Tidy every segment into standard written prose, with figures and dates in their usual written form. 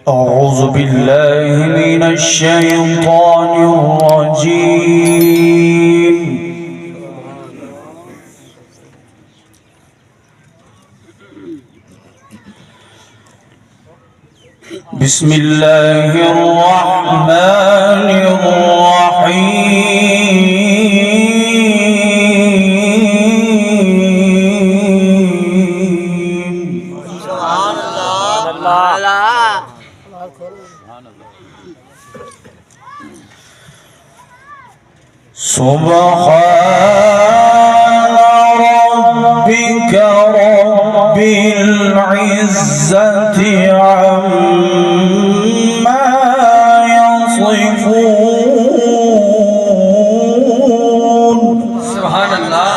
أعوذ بالله من الشيطان الرجيم. بسم الله الرحمن الرحيم. سبحان الله. سبحان ربك رب العزة عما يصفون. سبحان الله.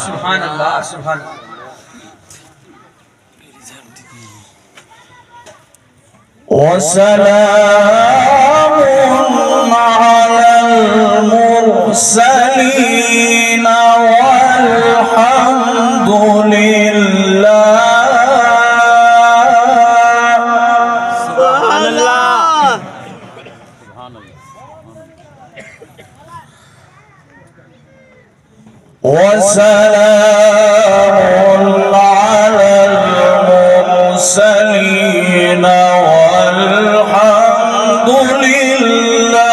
سبحان الله. سبحان الله. وسلام على المرسلين والحمد لله. سبحان الله. وسلام على المرسلين والحمد لله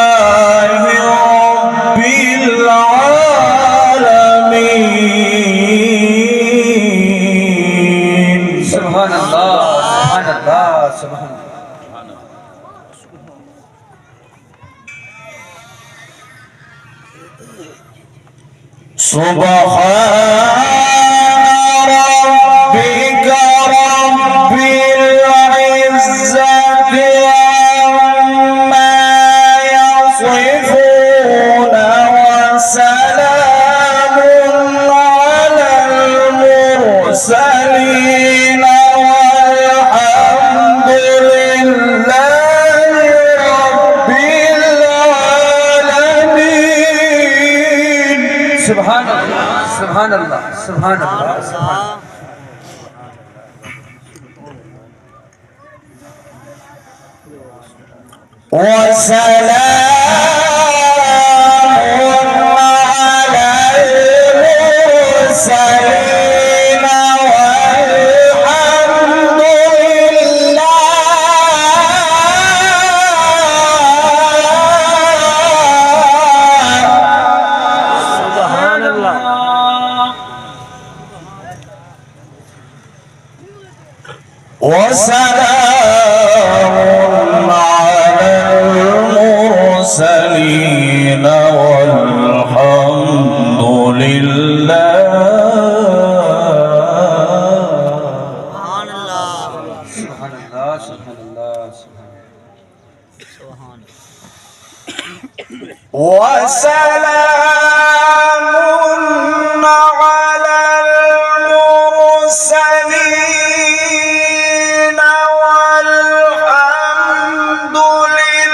رب العالمين. سبحان الله. سبحان الله. سبحان الله. سبحان ربك رب العزة عما يصفون وسلام على المرسلين والحمد لله رب العالمين. سبحان الله. سبحان الله. سبحان الله. سبحان الله. وسلام على المرسلين والحمد لله. سبحان الله. وسلام على المرسلين والحمد لله. سبحان الله. سبحان الله. سبحان الله. سبحان الله. وسلام على المرسلين والحمد لله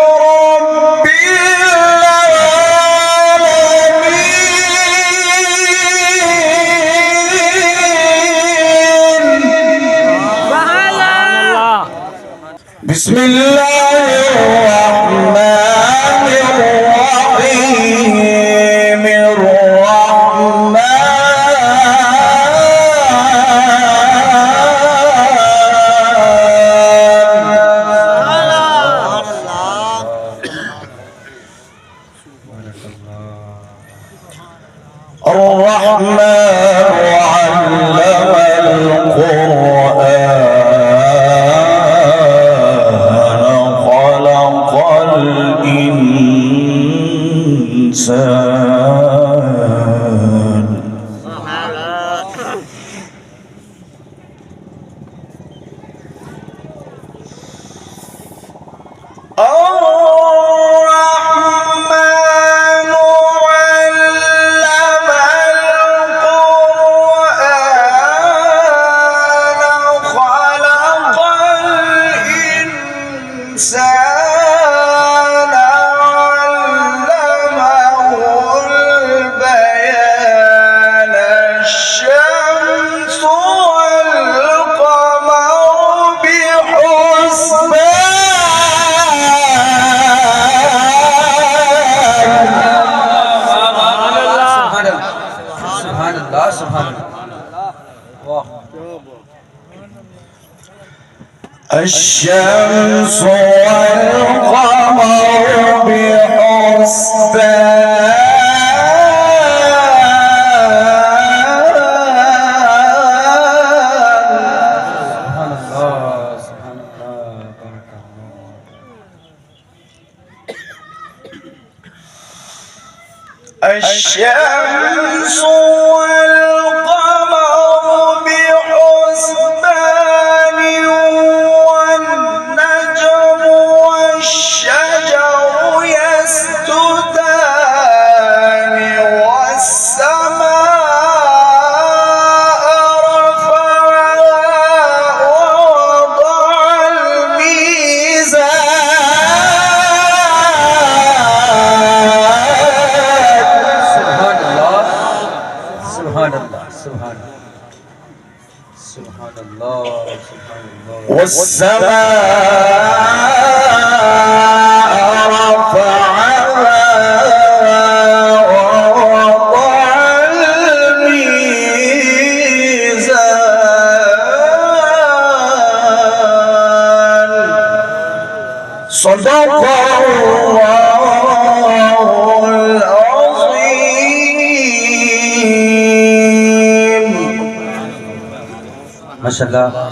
رب العالمين. بسم الله الرحمن الرحيم. الرحمن علم القرآن الشمس والقمر بحسبان الشمس والقمر بحسبان والنجم والشجر يسجدان والسماء رفعها ووضع والسماء رفعها ووضع الميزان صدق الله العظيم. ما شاء الله.